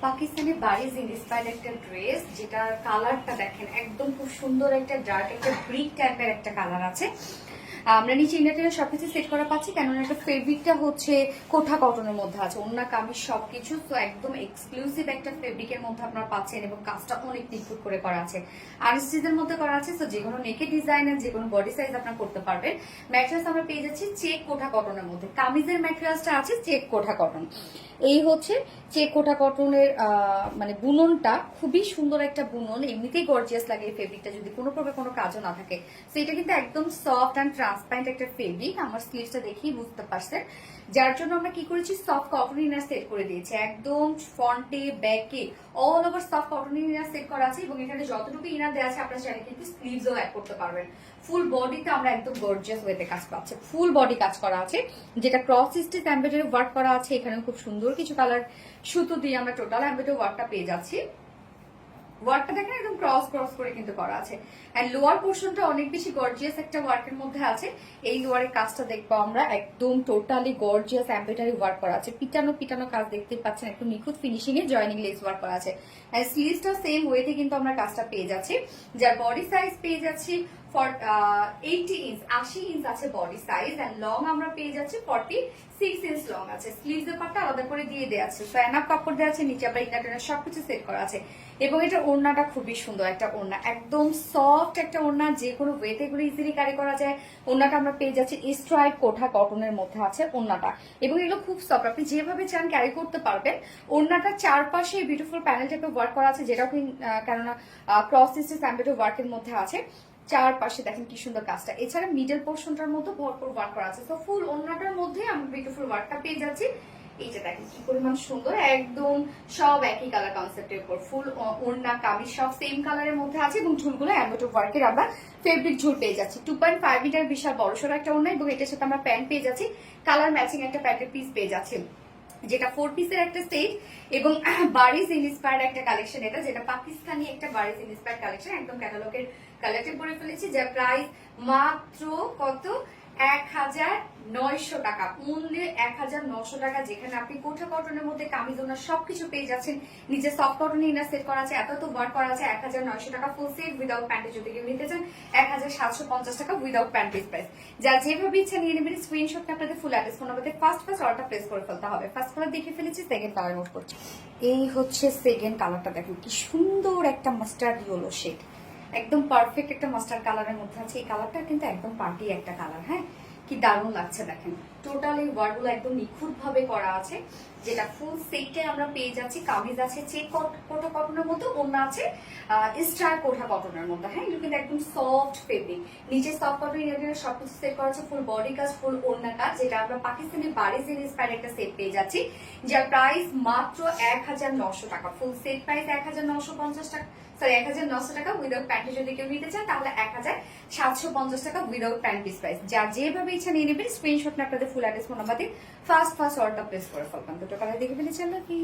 Pakistani বারিজ inspired একটা dress, যেটার কালারটা দেখেন একদম খুব সুন্দর একটা ডার্ক একটা ব্রিক টাইপের একটা কালার আছে। আমরা নিচে ইন্ডারটেরিয়ার সবকিছু সেট করা পাচ্ছি, কেননা একটা ফেব্রিকটা হচ্ছে কোঠা কটনের মধ্যে আছে, ওন্না কামিজ সবকিছু, তো একদম এক্সক্লুসিভ একটা ফেব্রিকের মধ্যে আপনারা পাচ্ছেন এবং কাজটা অনেক নিখুঁত করে করা আছে, আনস্টিচের মধ্যে করা আছে। তো যে কোনো নেকের ডিজাইনের যে কোনো বডি সাইজ আপনারা করতে পারবেন। ম্যাটেরিয়ালস আমরা পেয়ে যাচ্ছি চেক কোঠা কটনের মধ্যে, কামিজের ম্যাটেরিয়ালসটা আছে চেক কোঠা কটন। এই হচ্ছে চেক কোঠা কটনের মানে বুননটা খুবই সুন্দর একটা বুনন, এমনিতেই গর্জিয়াস লাগে এই ফেব্রিকটা যদি কোনো প্রকার কোনো কাজও না থাকে। তো এটা কিন্তু একদম সফট অ্যান্ড ট্রান্সপারেন্ট একটা ফেব্রিক, আমার স্লিভসটা দেখেই বুঝতে পারছেন। যার জন্য আমরা কি করেছি, সফট কটন ইনার সেট করে দিয়েছি, একদম ফ্রন্টে ব্যাকে all over soft cotton inner set করা আছে এবং এখানে যতটুকু ইনার দেওয়া আছে আপনারা চাইলে কিন্তু স্লিভসও অ্যাড করতে পারবেন। ফুল বডিতে আমরা একদম গর্জিয়াস ওয়েতে কাজ পাচ্ছি, ফুল বডি কাজ করা আছে, যেটা ক্রস স্টিচ এমব্রয়ডারি ওয়ার্ক করা আছে। এখানে খুব সুন্দর কিছু কালার সুতো দিয়ে আমরা টোটাল এমব্রয়ডারি ওয়ার্কটা পেয়ে যাচ্ছি। ওয়ার্কটা দেখেন একদম ক্রস ক্রস করে কিন্তু করা আছে, এন্ড লোয়ার পোর্শনটা অনেক বেশি গর্জিয়াস একটা ওয়ার্কের মধ্যে আছে। এই লোয়ারের কাজটা দেখবো আমরা একদম টোটালি গর্জিয়াস এমব্রয়ডারি ওয়ার্ক করা আছে, পিটানো পিটানো কাজ দেখতে পাচ্ছেন, একটু নিখুঁত ফিনিশিং এ জয়েনিং লেস ওয়ার্ক করা আছে। এন্ড স্লিভসটা সেম ওয়েতে কিন্তু আমরা কাজটা পেয়ে যাচ্ছি, যার বডি সাইজ পেয়ে যাচ্ছি 80 ইঞ্চ, 80 ইঞ্চ আছে বডি সাইজ, এন্ড লং আমরা পেয়ে যাচ্ছি 46 ইঞ্চ লং আছে। স্লিভস এর পার্টটা আলাদা করে দিয়ে দেওয়া আছে, তো এনাফ কাপড় দেওয়া আছে, নিচে আবার ইনার সবকিছু সেট করা আছে। এবং এটা ওড়নাটা খুবই সুন্দর একটা ওড়না, একদম সফট একটা ওড়না, যে কোনো ওয়েতে এগুলো ইজিলি ক্যারি করা যায়। ওড়নাটা আমরা পেয়ে যাচ্ছি স্ট্রাইপ কোঠা কটনের মধ্যে আছে ওড়নাটা, এবং এগুলো খুব সফট, আপনি যেভাবে চান ক্যারি করতে পারবেন। ওড়নাটা চারপাশে বিউটিফুল প্যানেল টাইপের ওয়ার্ক করা আছে, যেটা কেননা ক্রস স্টিচ এমব্রয়ডারি ওয়ার্কের মধ্যে আছে। চারপাশে দেখেন কি সুন্দর কাজটা, এছাড়া মিডল পোর্শনটার মধ্যে ভরপুর ওয়ার্ক করা আছে। তো ফুল ওড়নাটার মধ্যে আমরা বিউটিফুল ওয়ার্কটা পেয়ে যাচ্ছি। এইটা দেখেন কি পরিমাণ সুন্দর, একদম সব একই কালার কনসেপ্টের উপর, ফুল ওড়না কামিজ সব সেম কালারের মধ্যে আছে, এবং ঝুলগুলো এমব্রয়ডারি ওয়ার্কের আমরা ফেব্রিক ঝুল পেয়ে যাচ্ছি। 2.5 মিটার বিশাল বড়সড় একটা ওড়না, এবং এটার সাথে আমরা প্যান্ট পেয়ে যাচ্ছি, কালার ম্যাচিং একটা প্যান্টের পিস পেয়ে যাচ্ছি, যেটা 4 পিসের একটা সেট এবং বারিজ ইন্সপায়ার্ড একটা কালেকশন এটা, যেটা পাকিস্তানি একটা বারিজ ইন্সপায়ার্ড কালেকশন, একদম ক্যাটালগের কালেক্টে করে ফেলেছি, যার প্রাইস মাত্র কত 1900 টাকা, মূল্যে 1900 টাকা, যেখানে আপনি কোঠা কটনের মধ্যে কামিজ ওনার সবকিছু পেয়ে যাচ্ছেন, নিচে সফট কটন ইনার সেট করা আছে, এত তো ওয়ার্ক করা আছে। 1900 টাকা ফুল সেট উইদাউট প্যান্টে যদি কেউ নিতে চান 1750 টাকা উইদাউট প্যান্ট প্রাইস। যা যেভাবে ইচ্ছা নিয়ে নেবেন, স্ক্রিনশটটা আপনাদের ফুল অ্যাড্রেস ফোন নাম্বারে ফার্স্ট অর্ডার প্লেস করে ফেলতে হবে। ফার্স্ট কালার দেখে ফেলেছি, সেকেন্ড কালার নোট করছি। এই হচ্ছে সেকেন্ড কালারটা, দেখুন কি সুন্দর একটা মাস্টার্ড ইয়েলো শেড, একদম পারফেক্ট একটা মাস্টার্ড কালারের মধ্যে আছে। এই কালারটা কিন্তু একদম পার্টি একটা কালার, হ্যাঁ কি দারুণ লাগছে দেখেন, টোটাল এই ওয়ার্কগুলো একদম নিখুঁত ভাবে করা আছে, যেটা ফুল সেটে আমরা পেয়ে যাচ্ছি। কামিজ আছে চেক কোঠা কটনের মধ্যে, ওড়না আছে স্টার কোঠা কটনের মধ্যে, হ্যাঁ এগুলো কিন্তু একদম সফট ফেব্রিক, নিচে সফট কটন ইনার সবকিছু সেট করা আছে, ফুল বডি কাজ ফুল ওড়না কাজ, যেটা আমরা পাকিস্তানি বারিজ ইন্সপায়ার্ড একটা সেট পেয়ে যাচ্ছি, যার প্রাইস মাত্র 1900 টাকা, ফুল সেট প্রাইস 1950 টাকা, সরি 1900 টাকা উইদাউট প্যান্টে যদি কেউ নিতে চান তাহলে 1750 টাকা উইদাউট প্যান্ট পিস প্রাইস। যা যেভাবে ইচ্ছা নিয়ে নেবেন, স্ক্রিনশট আপনাদের ফুল অ্যাড্রেস ফোন নাম্বার দিয়ে ফার্স্ট অর্ডার প্লেস করে ফেলবেন। দুটো কালার দেখে ফেলেছেন নাকি?